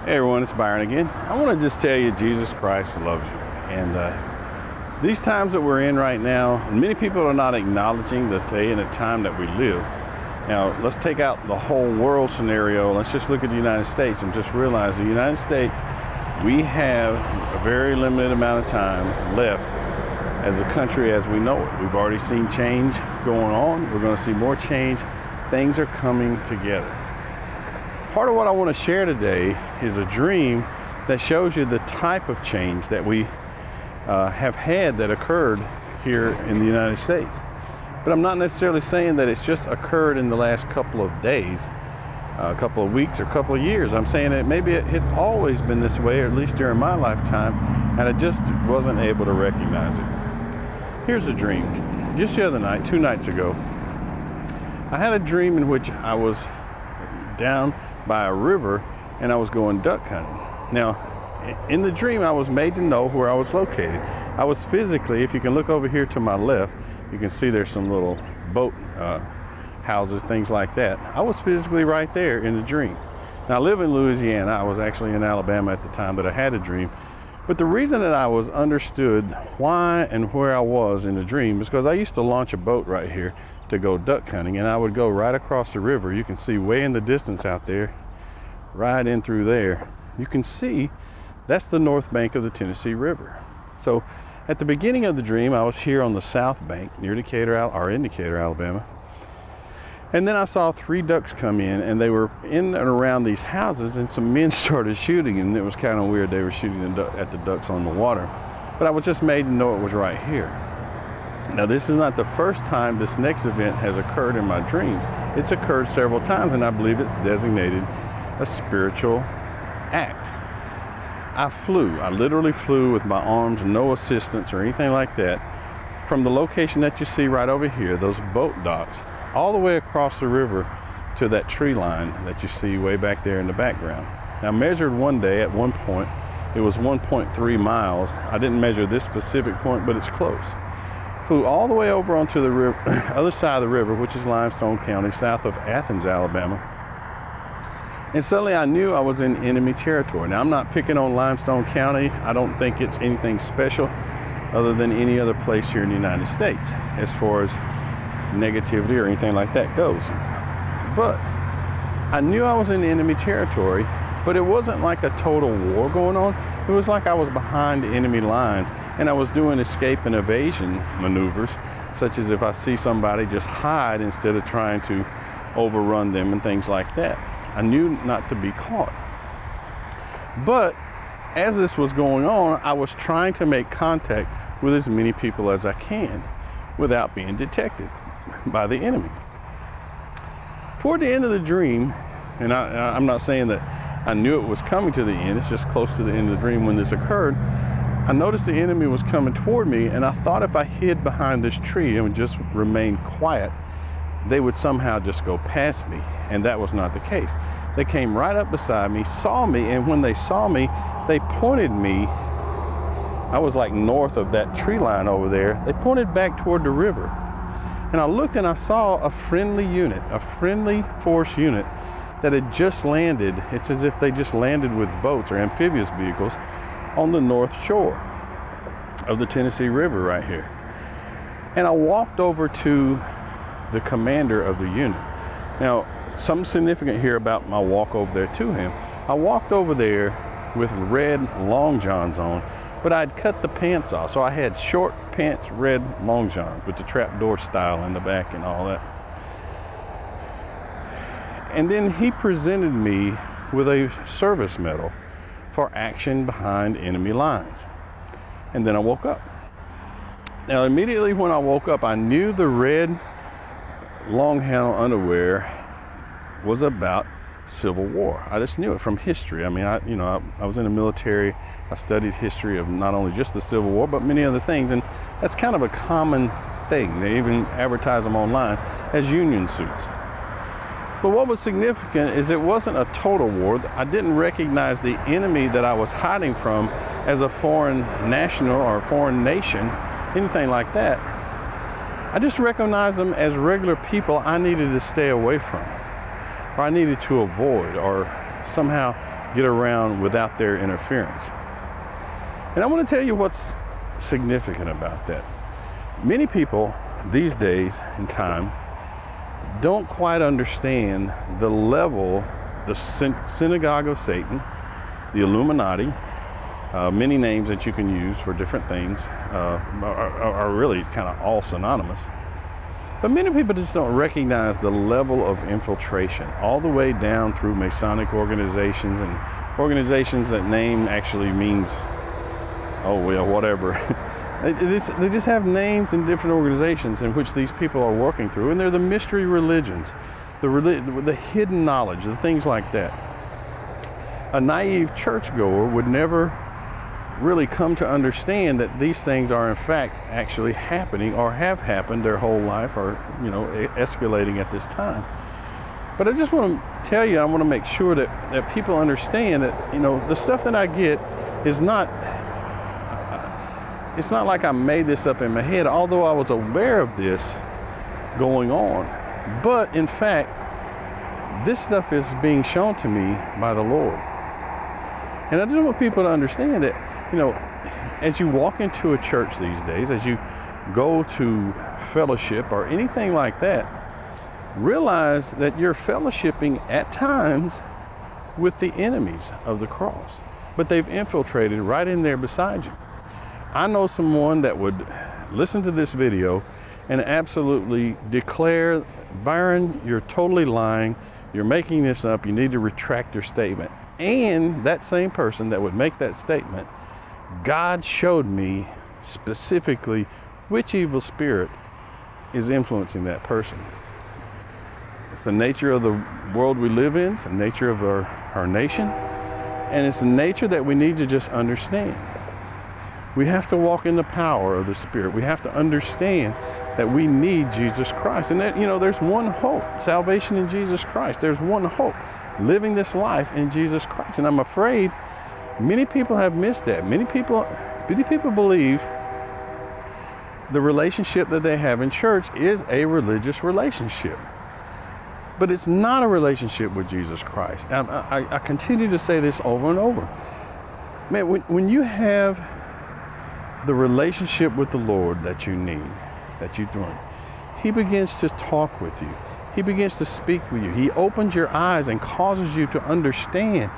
Hey everyone, it's Byron again. I want to just tell you Jesus Christ loves you. And these times that we're in right now, and many people are not acknowledging the day and the time that we live. Now, let's take out the whole world scenario. Let's just look at the United States and just realize the United States, we have a very limited amount of time left as a country as we know it. We've already seen change going on. We're going to see more change. Things are coming together. Part of what I want to share today is a dream that shows you the type of change that we have had that occurred here in the United States. But I'm not necessarily saying that it's just occurred in the last couple of days, a couple of weeks, or a couple of years. I'm saying that maybe it's always been this way, or at least during my lifetime, and I just wasn't able to recognize it. Here's a dream. Just the other night, 2 nights ago, I had a dream in which I was down by a river and I was going duck hunting. Now, in the dream, I was made to know where I was located. I was physically, if you can look over here to my left, you can see there's some little boat houses, things like that. I was physically right there in the dream. Now, I live in Louisiana. I was actually in Alabama at the time that I had a dream. But the reason that I was understood why and where I was in the dream is because I used to launch a boat right here to go duck hunting, and I would go right across the river. You can see way in the distance out there, right in through there. You can see that's the north bank of the Tennessee River. So at the beginning of the dream, I was here on the south bank near Decatur, Alabama. And then I saw 3 ducks come in, and they were in and around these houses, and some men started shooting, and it was kind of weird. They were shooting at the ducks on the water. But I was just made to know it was right here. Now, this is not the first time this next event has occurred in my dreams. It's occurred several times, and I believe it's designated a spiritual act. I literally flew with my arms, no assistance or anything like that, from the location that you see right over here, those boat docks, all the way across the river to that tree line that you see way back there in the background. Now, I measured one day at one point, it was 1.3 miles. I didn't measure this specific point, but it's close. Flew all the way over onto the river, other side of the river, which is Limestone County, south of Athens, Alabama. And suddenly I knew I was in enemy territory. Now, I'm not picking on Limestone County. I don't think it's anything special other than any other place here in the United States as far as negativity or anything like that goes. But I knew I was in enemy territory, but it wasn't like a total war going on. It was like I was behind enemy lines, and I was doing escape and evasion maneuvers, such as if I see somebody, just hide instead of trying to overrun them and things like that. I knew not to be caught. But as this was going on, I was trying to make contact with as many people as I can without being detected by the enemy. Toward the end of the dream, and I'm not saying that I knew it was coming to the end, it's just close to the end of the dream when this occurred, I noticed the enemy was coming toward me, and I thought if I hid behind this tree and would just remain quiet, they would somehow just go past me, and that was not the case. They came right up beside me, saw me, and when they saw me, they pointed me. I was like north of that tree line over there. They pointed back toward the river, and I looked and I saw a friendly unit, a friendly force unit that had just landed. It's as if they just landed with boats or amphibious vehicles on the north shore of the Tennessee River right here. And I walked over to the commander of the unit. Now, something significant here about my walk over there to him. I walked over there with red long johns on, but I'd cut the pants off. So I had short pants, red long johns with the trapdoor style in the back and all that. And then he presented me with a service medal for action behind enemy lines. And then I woke up. Now, immediately when I woke up, I knew the red long handle underwear was about Civil War. I just knew it from history. I mean, I was in the military. I studied history of not only just the Civil War, but many other things. And that's kind of a common thing. They even advertise them online as Union suits. But what was significant is it wasn't a total war. I didn't recognize the enemy that I was hiding from as a foreign national or a foreign nation, anything like that. I just recognized them as regular people I needed to stay away from, or I needed to avoid, or somehow get around without their interference. And I want to tell you what's significant about that. Many people these days in time don't quite understand the level, the synagogue of Satan, the Illuminati, many names that you can use for different things are really kind of all synonymous. But many people just don't recognize the level of infiltration all the way down through Masonic organizations and organizations that name actually means, oh well, whatever. They just have names in different organizations in which these people are working through, and they're the mystery religions, the hidden knowledge, the things like that. A naive churchgoer would never really come to understand that these things are in fact actually happening or have happened their whole life, or escalating at this time. But I just want to tell you, I want to make sure that people understand that the stuff that I get is not, it's not like I made this up in my head, although I was aware of this going on. But in fact, this stuff is being shown to me by the Lord. And I just want people to understand that as you walk into a church these days, as you go to fellowship or anything like that, realize that you're fellowshipping at times with the enemies of the cross, but they've infiltrated right in there beside you. I know someone that would listen to this video and absolutely declare, Byron, you're totally lying, you're making this up, you need to retract your statement. And that same person that would make that statement, God showed me specifically which evil spirit is influencing that person. It's the nature of the world we live in, it's the nature of our nation, and it's the nature that we need to just understand. We have to walk in the power of the Spirit. We have to understand that we need Jesus Christ. And that, there's one hope, salvation in Jesus Christ. There's one hope, living this life in Jesus Christ. And I'm afraid many people have missed that. Many people believe the relationship that they have in church is a religious relationship. But it's not a relationship with Jesus Christ. I continue to say this over and over. Man, when you have the relationship with the Lord that you need, that you want, He begins to talk with you. He begins to speak with you. He opens your eyes and causes you to understand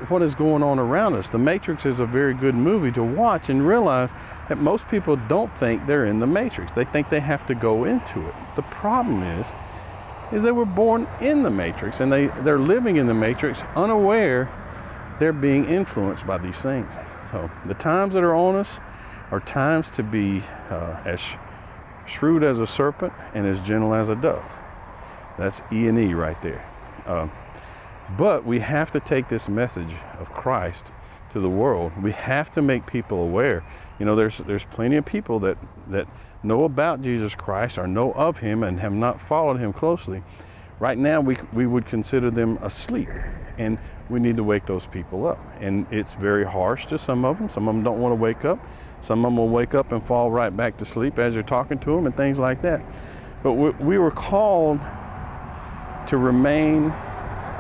what is going on around us. The Matrix is a very good movie to watch and realize that most people don't think they're in the Matrix. They think they have to go into it. The problem is they were born in the Matrix, and they're living in the Matrix unaware they're being influenced by these things. So the times that are on us are times to be as shrewd as a serpent and as gentle as a dove. That's E&E right there. But we have to take this message of Christ to the world. We have to make people aware. There's plenty of people that know about Jesus Christ or know of Him and have not followed Him closely. Right now, we would consider them asleep, and we need to wake those people up. And it's very harsh to some of them. Some of them don't want to wake up. Some of them will wake up and fall right back to sleep as you're talking to them and things like that. But we were called to remain,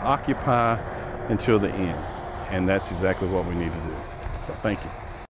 occupy until the end. And that's exactly what we need to do. So thank you.